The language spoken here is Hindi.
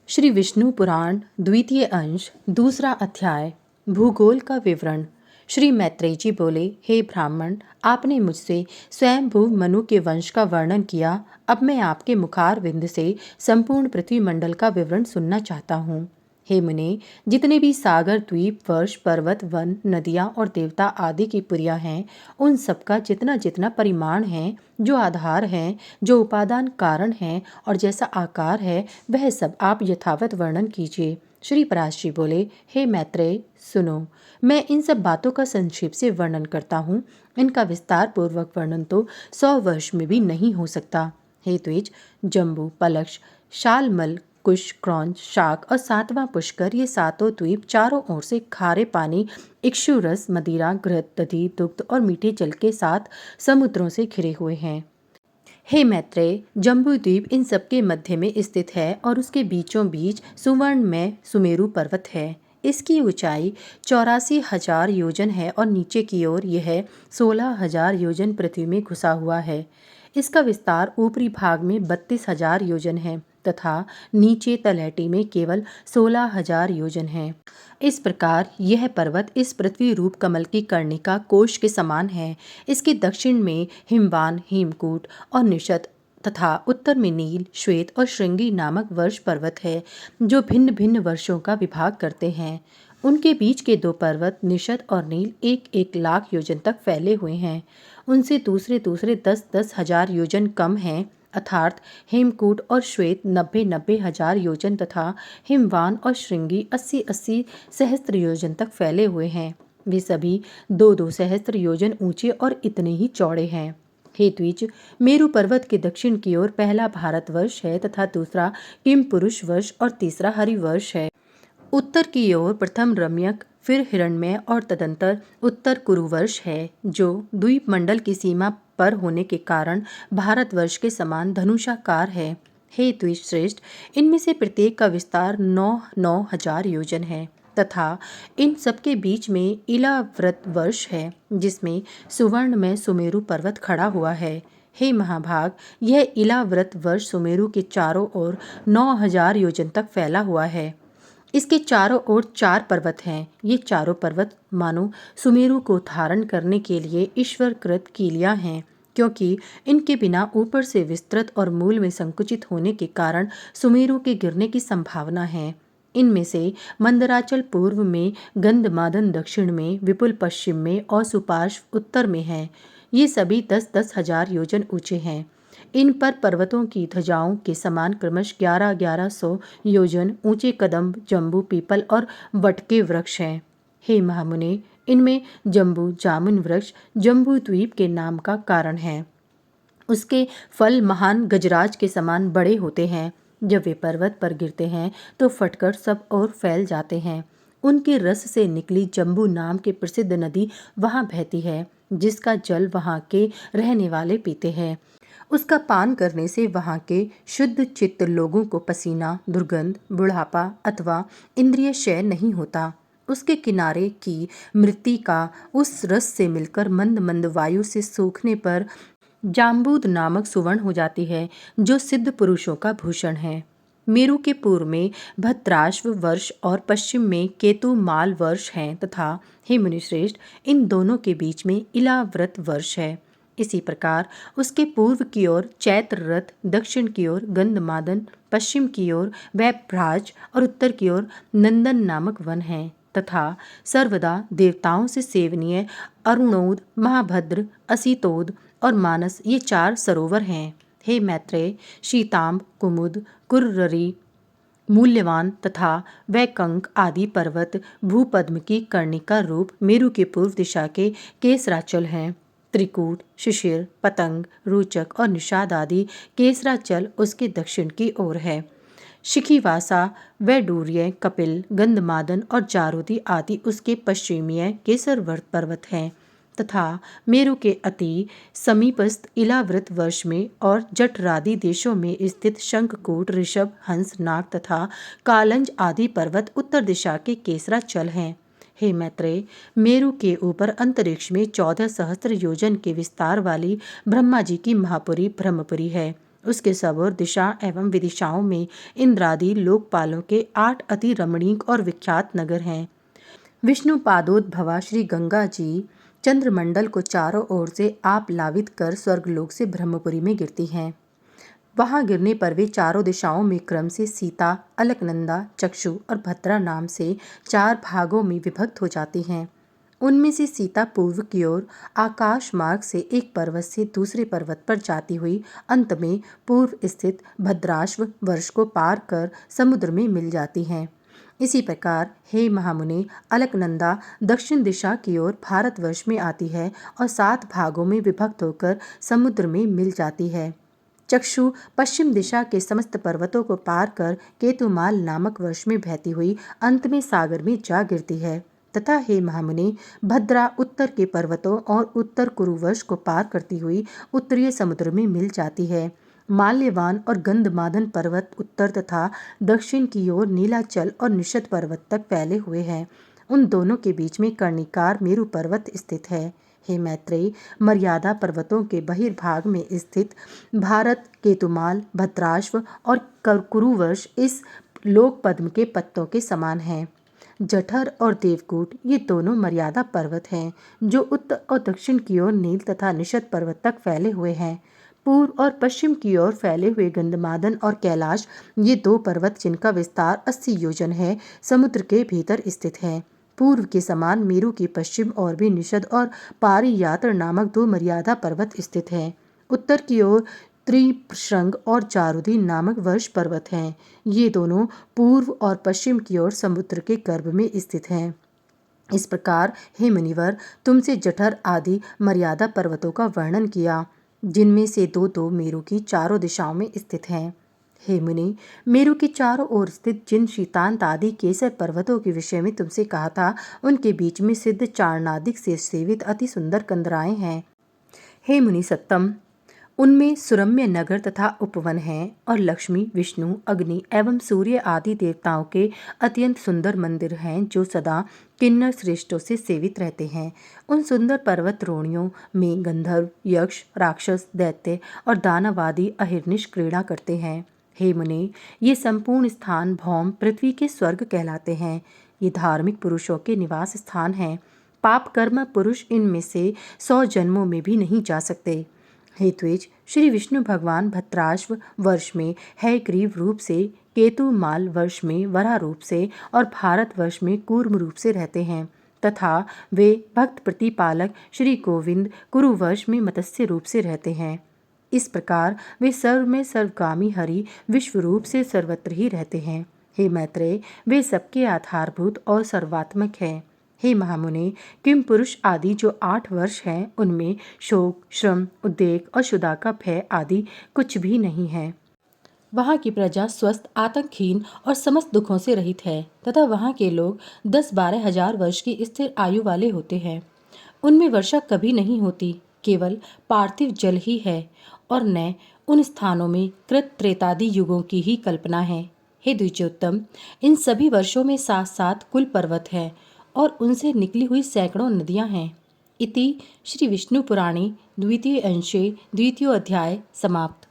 श्री विष्णु पुराण द्वितीय अंश दूसरा अध्याय भूगोल का विवरण। श्री मैत्रेय जी बोले, हे ब्राह्मण, आपने मुझसे स्वयंभू मनु के वंश का वर्णन किया। अब मैं आपके मुखारविंद से संपूर्ण पृथ्वी मंडल का विवरण सुनना चाहता हूँ। हे मुने, जितने भी सागर, द्वीप, वर्ष, पर्वत, वन, नदियाँ और देवता आदि की पुरियाँ हैं, उन सबका जितना जितना परिमाण है, जो आधार है, जो उपादान कारण है और जैसा आकार है, वह सब आप यथावत वर्णन कीजिए। श्री पराशर बोले, हे मैत्रेय, सुनो, मैं इन सब बातों का संक्षेप से वर्णन करता हूँ। इनका विस्तार पूर्वक वर्णन तो 100 वर्ष में भी नहीं हो सकता। हे द्विज, जम्बू, पलक्ष, शालमल, कुश, क्रौंच, शाक और 7वां पुष्कर, ये सातों द्वीप चारों ओर से खारे पानी, इक्षु रस, मदिरा, घृत, दधि, दुग्ध और मीठे जल के साथ समुद्रों से घिरे हुए हैं। हे मैत्रेय, जम्बू द्वीप इन सबके मध्य में स्थित है और उसके बीचों बीच सुवर्ण में सुमेरु पर्वत है। इसकी ऊंचाई 84,000 योजन है और नीचे की ओर यह 16,000 योजन पृथ्वी में घुसा हुआ है। इसका विस्तार ऊपरी भाग में 32,000 योजन है तथा नीचे तलहटी में केवल 16,000 योजन है। इस प्रकार यह पर्वत इस पृथ्वी रूप कमल की कर्णिका कोश के समान है। इसके दक्षिण में हिमवान, हेमकूट और निषद तथा उत्तर में नील, श्वेत और श्रृंगी नामक वर्ष पर्वत है, जो भिन्न भिन्न वर्षों का विभाग करते हैं। उनके बीच के दो पर्वत निषद और नील 1-1 लाख योजन तक फैले हुए हैं। उनसे दूसरे दूसरे 10-10 हजार योजन कम हैं, अर्थात हेमकूट और श्वेत 90-90 हजार योजन तथा हिमवान और श्रृंगी 80-80 सहस्त्र योजन तक फैले हुए हैं। वे सभी 2-2 सहस्त्र योजन ऊंचे और इतने ही चौड़े हैं। हे द्विज, मेरु पर्वत के दक्षिण की ओर पहला भारतवर्ष है तथा दूसरा किम पुरुष वर्ष और तीसरा हरिवर्ष है। उत्तर की ओर प्रथम रम्यक, फिर हिरण्मय और तदंतर उत्तर कुरुवर्ष है, जो द्वीप मंडल की सीमा पर होने के कारण भारतवर्ष के समान धनुषाकार है। हे द्विज श्रेष्ठ, इनमें से प्रत्येक का विस्तार 9-9 हजार योजन है तथा इन सबके बीच में इलाव्रत वर्ष है, जिसमें सुवर्ण में सुमेरु पर्वत खड़ा हुआ है। हे महाभाग, यह इलाव्रत वर्ष सुमेरु के चारों ओर 9,000 योजन तक फैला हुआ है। इसके चारों ओर 4 पर्वत हैं। ये चारों पर्वत मानो सुमेरु को धारण करने के लिए ईश्वरकृत कीलियां हैं, क्योंकि इनके बिना ऊपर से विस्तृत और मूल में संकुचित होने के कारण सुमेरु के गिरने की संभावना है। इनमें से मंदराचल पूर्व में, गंधमादन दक्षिण में, विपुल पश्चिम में और सुपार्श्व उत्तर में है। ये सभी 10-10 हजार योजन ऊंचे हैं। इन पर पर्वतों की ध्वजाओं के समान क्रमश 1100-1100 योजन ऊंचे कदम्ब, जम्बू, पीपल और वट के वृक्ष हैं। हे महामुने, इनमें जम्बू जामुन वृक्ष जम्बू द्वीप के नाम का कारण है। उसके फल महान गजराज के समान बड़े होते हैं। जब वे पर्वत पर गिरते हैं तो फटकर सब ओर फैल जाते हैं। उनके रस से निकली जम्बू नाम की प्रसिद्ध नदी वहाँ बहती है, जिसका जल वहाँ के रहने वाले पीते हैं। उसका पान करने से वहाँ के शुद्ध चित्त लोगों को पसीना, दुर्गंध, बुढ़ापा अथवा इंद्रिय क्षय नहीं होता। उसके किनारे की मृत्तिका उस रस से मिलकर मंद मंद वायु से सूखने पर जाम्बूद नामक सुवर्ण हो जाती है, जो सिद्ध पुरुषों का भूषण है। मेरु के पूर्व में भद्राश्व वर्ष और पश्चिम में केतु माल वर्ष हैं तथा हे मुनिश्रेष्ठ, इन दोनों के बीच में इलाव्रत वर्ष है। इसी प्रकार उसके पूर्व की ओर चैत्र रथ, दक्षिण की ओर गंधमादन, पश्चिम की ओर वैभ्राज और उत्तर की ओर नंदन नामक वन है तथा सर्वदा देवताओं से सेवनीय अरुणोद, महाभद्र, असितोद और मानस, ये 4 सरोवर हैं। हे मैत्रेय, शीताम्ब, कुमुद, कुर्ररी, मूल्यवान तथा वैकंक आदि पर्वत भूपद्म की कर्णिका रूप मेरु के पूर्व दिशा के केसराचल हैं। त्रिकूट, शिशिर, पतंग, रोचक और निषाद आदि केसराचल उसके दक्षिण की ओर है। शिखीवासा, वैडूर्य, कपिल, गंधमादन और जारुदी आदि उसके पश्चिमीय केसरवर्त पर्वत हैं तथा मेरु के अति समीपस्थ इलाव्रत वर्ष में और जठरादि देशों में स्थित शंखकूट, ऋषभ, हंस, नाग तथा कालंज आदि पर्वत उत्तर दिशा के केसराचल हैं। हे मैत्रेय, मेरु के ऊपर अंतरिक्ष में 14 सहस्त्र योजन के विस्तार वाली ब्रह्मा जी की महापुरी ब्रह्मपुरी है। उसके सब और दिशा एवं विदिशाओं में इंद्रादि लोकपालों के 8 अति रमणीक और विख्यात नगर हैं। विष्णु पादोद्भवा श्री गंगा जी चंद्रमंडल को चारों ओर से आप लावित कर स्वर्गलोक से ब्रह्मपुरी में गिरती हैं। वहां गिरने पर वे चारों दिशाओं में क्रम से सीता, अलकनंदा, चक्षु और भद्रा नाम से 4 भागों में विभक्त हो जाती हैं। उनमें से सीता पूर्व की ओर आकाश मार्ग से एक पर्वत से दूसरे पर्वत पर जाती हुई अंत में पूर्व स्थित भद्राश्व वर्ष को पार कर समुद्र में मिल जाती हैं। इसी प्रकार हे महामुनि, अलकनंदा दक्षिण दिशा की ओर भारतवर्ष में आती है और 7 भागों में विभक्त होकर समुद्र में मिल जाती है। चक्षु पश्चिम दिशा के समस्त पर्वतों को पार कर केतुमाल नामक वर्ष में बहती हुई अंत में सागर में जा गिरती है। तथा हे महामुनि, भद्रा उत्तर के पर्वतों और उत्तर कुरुवर्ष को पार करती हुई उत्तरीय समुद्र में मिल जाती है। माल्यवान और गंधमादन पर्वत उत्तर तथा दक्षिण की ओर नीलाचल और निषद पर्वत तक फैले हुए हैं। उन दोनों के बीच में कर्णिकार मेरु पर्वत स्थित है। हे मैत्रेयी, मर्यादा पर्वतों के बहिर्भाग में स्थित भारत, केतुमाल, भद्राश्व और कुरुवर्ष इस लोक पद्म के पत्तों के समान हैं। जठर और देवकूट ये दोनों मर्यादा पर्वत हैं, जो उत्तर और दक्षिण की ओर नील तथा निषद पर्वत तक फैले हुए हैं। पूर्व और पश्चिम की ओर फैले हुए गंधमादन और कैलाश ये 2 पर्वत जिनका विस्तार 80 योजन है, समुद्र के भीतर स्थित हैं। पूर्व के समान मेरु की पश्चिम ओर भी निषद और पारियात्र नामक 2 मर्यादा पर्वत स्थित हैं। उत्तर की ओर त्रिशृंग और चारुदी नामक वर्ष पर्वत हैं। ये दोनों पूर्व और पश्चिम की ओर समुद्र के गर्भ में स्थित हैं। इस प्रकार हे मुनिवर, तुमसे जठर आदि मर्यादा पर्वतों का वर्णन किया, जिनमें से 2 मेरु की चारों दिशाओं में स्थित हैं। हे मुनि, मेरु के चारों ओर स्थित जिन शीतांत आदि केसर पर्वतों के विषय में तुमसे कहा था, उनके बीच में सिद्ध चारणादिक से सेवित अति सुंदर कंदराएं हैं। हे मुनि सत्तम, उनमें सुरम्य नगर तथा उपवन हैं और लक्ष्मी, विष्णु, अग्नि एवं सूर्य आदि देवताओं के अत्यंत सुंदर मंदिर हैं, जो सदा किन्नर श्रेष्ठों से सेवित रहते हैं। उन सुंदर पर्वत रोणियों में गंधर्व, यक्ष, राक्षस, दैत्य और दानवादी अहिर्निश क्रीड़ा करते हैं। हे मुनि, ये संपूर्ण स्थान भौम पृथ्वी के स्वर्ग कहलाते हैं। ये धार्मिक पुरुषों के निवास स्थान हैं। पाप कर्म पुरुष इनमें से 100 जन्मों में भी नहीं जा सकते। हे द्विज, श्री विष्णु भगवान भद्राश्व वर्ष में हयग्रीव रूप से, केतुमाल वर्ष में वराह रूप से और भारत वर्ष में कूर्म रूप से रहते हैं, तथा वे भक्त प्रतिपालक श्री गोविंद कुरुवर्ष में मत्स्य रूप से रहते हैं। इस प्रकार वे सर्व में सर्वगामी हरि विश्व रूप से सर्वत्र ही रहते हैं। हे मैत्रेय, वे सबके आधारभूत और सर्वात्मक हैं। हे महामुनि, किम पुरुष आदि जो 8 वर्ष हैं, उनमें शोक, श्रम, उद्वेग और क्षुधा का भय आदि कुछ भी नहीं है। वहाँ की प्रजा स्वस्थ, आतंकहीन और समस्त दुखों से रहित है तथा वहाँ के लोग 10-12 हजार वर्ष की स्थिर आयु वाले होते हैं। उनमें वर्षा कभी नहीं होती, केवल पार्थिव जल ही है और न उन स्थानों में कृत त्रेतादि युगों की ही कल्पना है। हे द्विजोत्तम, इन सभी वर्षों में 7-7 कुल पर्वत हैं और उनसे निकली हुई सैकड़ों नदियां हैं। इति श्री विष्णु पुराणे द्वितीय अंशे द्वितीय अध्याय समाप्त।